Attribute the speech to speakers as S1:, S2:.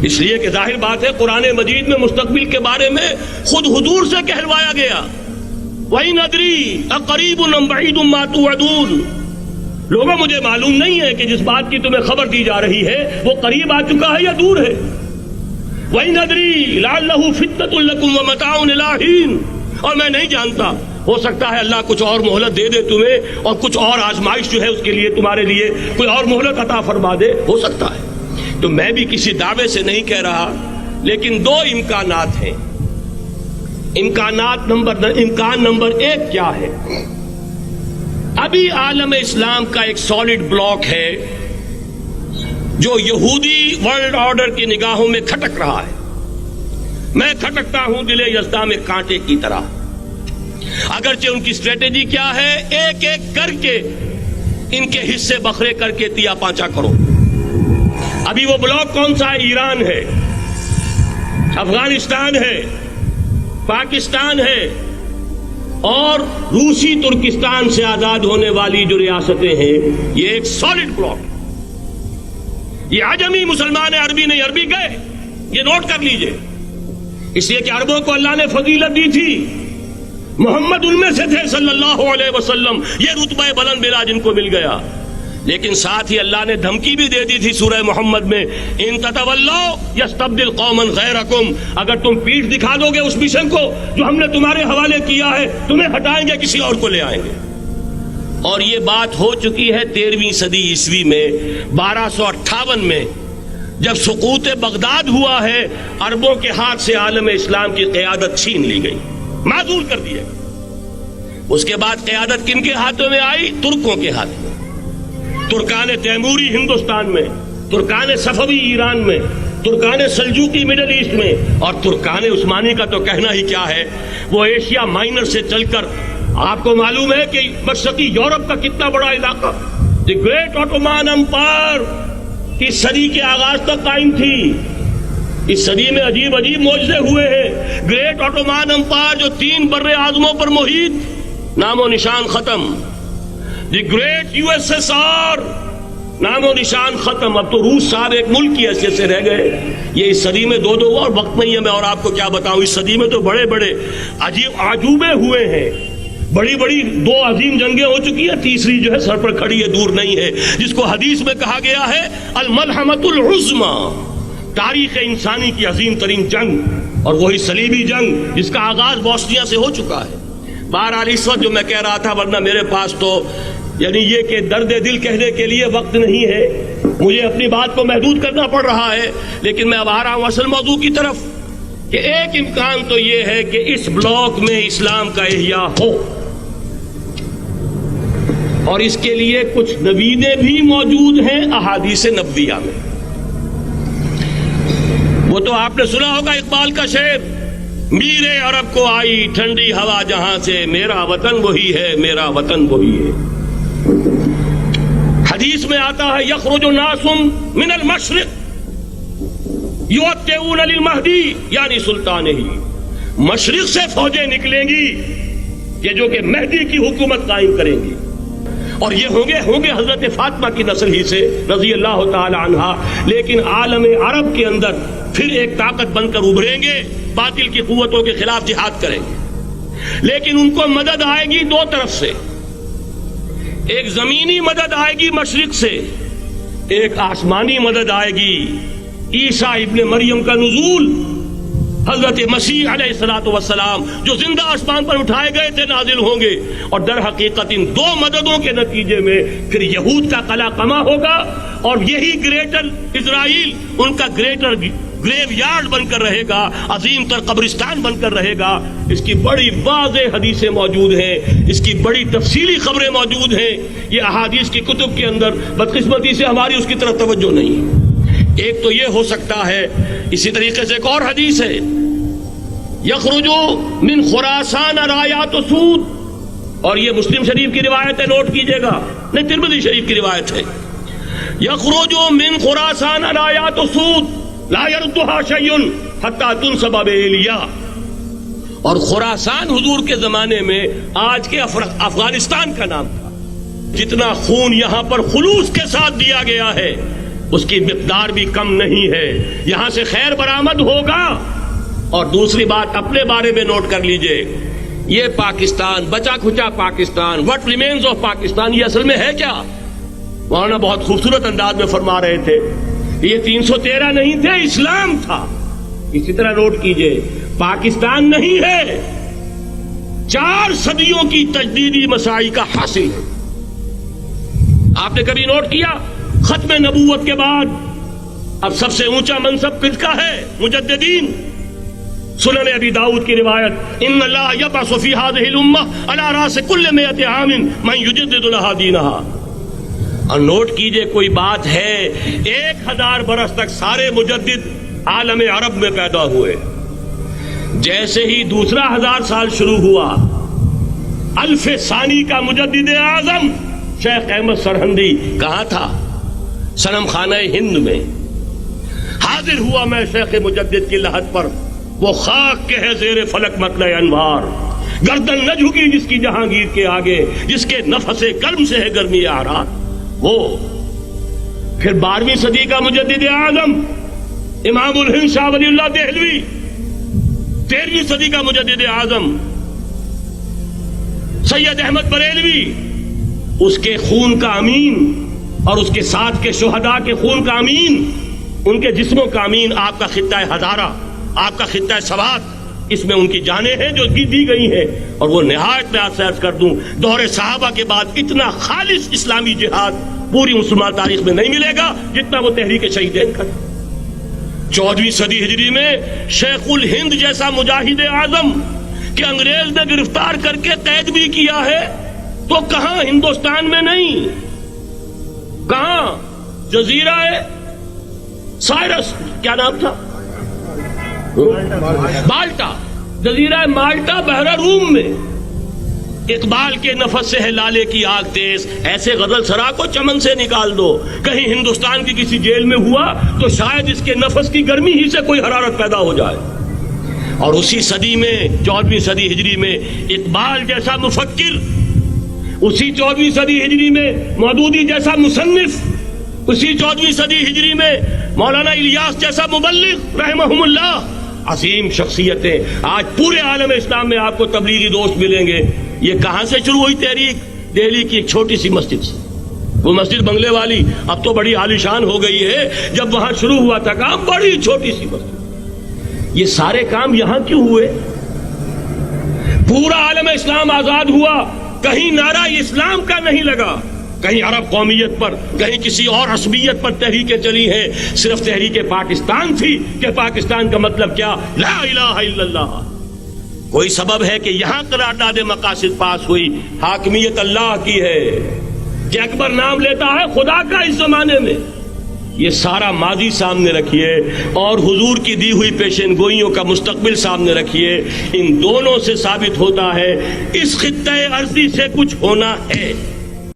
S1: اس لیے کہ ظاہر بات ہے قرآن مجید میں مستقبل کے بارے میں خود حضور سے کہلوایا گیا، وَإِنْ أَدْرِي أَقَرِيبٌ أَمْ بَعِيدٌ مَا تُوعَدُونَ، لوگوں مجھے معلوم نہیں ہے کہ جس بات کی تمہیں خبر دی جا رہی ہے وہ قریب آ چکا ہے یا دور ہے۔ وَإِنْ أَدْرِي لَعَلَّهُ فِتْنَةٌ لَكُمْ وَمَتَاعٌ إِلَىٰ حِينٍ، اور میں نہیں جانتا، ہو سکتا ہے اللہ کچھ اور مہلت دے دے تمہیں اور کچھ اور آزمائش جو ہے اس کے لیے تمہارے لیے کوئی اور مہلت عطا فرما دے، ہو سکتا ہے۔ تو میں بھی کسی دعوے سے نہیں کہہ رہا، لیکن دو امکانات ہیں۔ امکان نمبر ایک کیا ہے؟ ابھی عالم اسلام کا ایک سالڈ بلاک ہے جو یہودی ورلڈ آرڈر کی نگاہوں میں کھٹک رہا ہے۔ میں کھٹکتا ہوں دل یزداں میں کانٹے کی طرح۔ اگرچہ ان کی اسٹریٹجی کیا ہے؟ ایک ایک کر کے ان کے حصے بکھرے کر کے تیا پانچا کرو۔ ابھی وہ بلاک کون سا ہے؟ ایران ہے، افغانستان ہے، پاکستان ہے اور روسی ترکستان سے آزاد ہونے والی جو ریاستیں ہیں، یہ ایک سالڈ بلاک۔ یہ عجمی مسلمان عربی نہیں، عربی گئے، یہ نوٹ کر لیجئے، اس لیے کہ عربوں کو اللہ نے فضیلت دی تھی، محمد ان میں سے تھے صلی اللہ علیہ وسلم، یہ رتبہ بلند بلا جن کو مل گیا۔ لیکن ساتھ ہی اللہ نے دھمکی بھی دے دی تھی سورہ محمد میں، ان تتولوا یستبدل قوما غیرکم، اگر تم پیٹھ دکھا دو گے اس مشن کو جو ہم نے تمہارے حوالے کیا ہے، تمہیں ہٹائیں گے، کسی اور کو لے آئیں گے۔ اور یہ بات ہو چکی ہے 13ویں صدی عیسوی میں، 1258 میں جب سقوط بغداد ہوا ہے، عربوں کے ہاتھ سے عالم اسلام کی قیادت چھین لی گئی، معزول کر دیا۔ اس کے بعد قیادت کن کے ہاتھوں میں آئی؟ ترکوں کے ہاتھ میں۔ ترکان تیموری ہندوستان میں، ترکان صفوی ایران میں، ترکان سلجوقی مڈل ایسٹ میں، اور ترکان عثمانی کا تو کہنا ہی کیا ہے، وہ ایشیا مائنر سے چل کر آپ کو معلوم ہے کہ مشرقی یورپ کا کتنا بڑا علاقہ، دی گریٹ آٹومان امپائر اس صدی کے آغاز تک قائم تھی۔ اس صدی میں عجیب عجیب معجزے ہوئے ہیں۔ گریٹ آٹومان امپائر جو 3 بر اعظموں پر محیط، نام و نشان ختم۔ The great U S S R, نام و نشان ختم۔ اب تو روس صاحب ایک ملک کی حیثیت سے رہ گئے۔ یہ اس صدی میں دو اور وقت نہیں ہے میں اور آپ کو کیا بتاؤں، اس صدی میں تو بڑے بڑے عجیب عجوبے ہوئے ہیں، بڑی بڑی 2 عظیم جنگیں ہو چکی ہیں، تیسری جو ہے سر پر کھڑی ہے، دور نہیں ہے، جس کو حدیث میں کہا گیا ہے الملحمۃ العظمی، تاریخ انسانی کی عظیم ترین جنگ، اور وہی صلیبی جنگ جس کا آغاز بوسنیا سے ہو چکا ہے۔ بہرحال اس وقت جو میں کہہ رہا تھا، ورنہ میرے پاس تو یعنی یہ کہ درد دل کہنے کے لیے وقت نہیں ہے، مجھے اپنی بات کو محدود کرنا پڑ رہا ہے، لیکن میں اب آ رہا ہوں اصل موضوع کی طرف، کہ ایک امکان تو یہ ہے کہ اس بلاک میں اسلام کا احیاء ہو، اور اس کے لیے کچھ نویدیں بھی موجود ہیں احادیث نبویہ میں۔ وہ تو آپ نے سنا ہوگا اقبال کا شعر، میرے عرب کو آئی ٹھنڈی ہوا جہاں سے، میرا وطن وہی ہے، میرا وطن وہی ہے۔ حدیث میں آتا ہے یخرج ناس من المشرق یوتئون للمہدی، یعنی سلطان ہی، مشرق سے فوجیں نکلیں گی کہ جو کہ مہدی کی حکومت قائم کریں گی، اور یہ ہوں گے حضرت فاطمہ کی نسل ہی سے رضی اللہ تعالی عنہا، لیکن عالم عرب کے اندر پھر ایک طاقت بن کر ابھریں گے، باطل کی قوتوں کے خلاف جہاد کریں گے، لیکن ان کو مدد آئے گی 2 طرف سے، ایک زمینی مدد آئے گی مشرق سے، ایک آسمانی مدد آئے گی، عیسیٰ ابن مریم کا نزول، حضرت مسیح علیہ الصلوۃ والسلام جو زندہ آسمان پر اٹھائے گئے تھے نازل ہوں گے، اور در حقیقت ان 2 مددوں کے نتیجے میں پھر یہود کا قلع قمع ہوگا، اور یہی گریٹر اسرائیل ان کا گریٹر گریو یارڈ بن کر رہے گا، عظیم تر قبرستان بن کر رہے گا۔ اس کی بڑی واضح حدیثیں موجود ہیں، اس کی بڑی تفصیلی خبریں موجود ہیں، یہ احادیث کی کتب کے اندر، بدقسمتی سے ہماری اس کی طرف توجہ نہیں۔ ایک تو یہ ہو سکتا ہے، اسی طریقے سے ایک اور حدیث ہے، یخرج من خراسان رایات سود، اور یہ مسلم شریف کی روایت ہے، نوٹ کیجئے گا، نہیں ترمذی شریف کی روایت ہے، یخرج من خراسان رایات سود لا يردها شيء حتى تنصب بإيلیا، اور خراسان حضور کے زمانے میں آج کے افغانستان کا نام تھا۔ جتنا خون یہاں پر خلوص کے ساتھ دیا گیا ہے، اس کی مقدار بھی کم نہیں ہے. یہاں سے خیر برآمد ہوگا. اور دوسری بات اپنے بارے میں نوٹ کر لیجئے، یہ پاکستان، بچا کھچا Pakistan, what remains of Pakistan, یہ اصل میں ہے کیا؟ مولانا بہت خوبصورت انداز میں فرما رہے تھے، یہ 313 نہیں تھے، اسلام تھا. اسی طرح نوٹ کیجئے، پاکستان نہیں ہے، 4 صدیوں کی تجدیدی مساعی کا حاصل ہے. آپ نے کبھی نوٹ کیا ختم نبوت کے بعد اب سب سے اونچا منصب کس کا ہے؟ مجددین. سنن ابی داؤد کی روایت، ان اللہ یبعث فی هذه الامہ علی راس کل 100 عام من یجدد لها دینها. اور نوٹ کیجئے کوئی بات ہے، 1000 برس تک سارے مجدد عالم عرب میں پیدا ہوئے. جیسے ہی دوسرا 1000 سال شروع ہوا، الف ثانی کا مجدد اعظم شیخ احمد سرہندی کہاں تھا؟ صنم خانہ ہند میں. حاضر ہوا میں شیخ مجدد کی لحد پر، وہ خاک کے ہے زیر فلک مطلع انوار، گردن نہ جھکی جس کی جہانگیر کے آگے، جس کے نفس گرم سے ہے گرمی آرار. وہ پھر 12ویں صدی کا مجدد اعظم امام الہند شاہ ولی اللہ دہلوی، 13ویں صدی کا مجدد اعظم سید احمد بریلوی، اس کے خون کا امین اور اس کے ساتھ کے شہداء کے خون کا امین، ان کے جسموں کا امین آپ کا خطہ ہزارہ، آپ کا خطہ سوات، اس میں ان کی جانیں ہیں جو دی گئی ہیں. اور وہ نہایت میں آپ سے عرض کر دوں، دور صحابہ کے بعد اتنا خالص اسلامی جہاد پوری مسلمان تاریخ میں نہیں ملے گا جتنا وہ تحریک شہیدین کا. 14ویں صدی ہجری میں شیخ الہند جیسا مجاہد اعظم کہ انگریز نے گرفتار کر کے قید بھی کیا ہے، تو کہاں؟ ہندوستان میں نہیں، کہاں؟ جزیرہ سائرس، کیا نام تھا؟ مالٹا، جزیرہ مالٹا بحر روم میں. اقبال کے نفس سے ہے لالے کی آگ تیز، ایسے غزل سرا کو چمن سے نکال دو. کہیں ہندوستان کی کسی جیل میں ہوا تو شاید اس کے نفس کی گرمی ہی سے کوئی حرارت پیدا ہو جائے. اور اسی صدی میں 14ویں صدی ہجری میں اقبال جیسا مفکر، اسی 14ویں صدی ہجری میں مودودی جیسا مصنف، اسی 14ویں صدی ہجری میں مولانا الیاس جیسا مبلغ رحمہم اللہ، عظیم شخصیتیں. آج پورے عالم اسلام میں آپ کو تبلیغی دوست ملیں گے. یہ کہاں سے شروع ہوئی تحریک؟ دہلی کی ایک چھوٹی سی مسجد سے. وہ مسجد بنگلے والی اب تو بڑی عالیشان ہو گئی ہے، جب وہاں شروع ہوا تھا کام بڑی چھوٹی سی مسجد. یہ سارے کام یہاں کیوں ہوئے؟ پورا عالم اسلام آزاد ہوا، کہیں نعرہ اسلام کا نہیں لگا، کہیں عرب قومیت پر، کہیں کسی اور عصبیت پر تحریکیں چلی ہیں. صرف تحریک پاکستان تھی کہ پاکستان کا مطلب کیا؟ لا الہ الا اللہ. کوئی سبب ہے کہ یہاں قرارداد مقاصد پاس ہوئی، حاکمیت اللہ کی ہے کہ اکبر نام لیتا ہے خدا کا اس زمانے میں. یہ سارا ماضی سامنے رکھیے اور حضور کی دی ہوئی پیشین گوئیوں کا مستقبل سامنے رکھیے. ان دونوں سے ثابت ہوتا ہے اس خطہ ارضی سے کچھ ہونا ہے.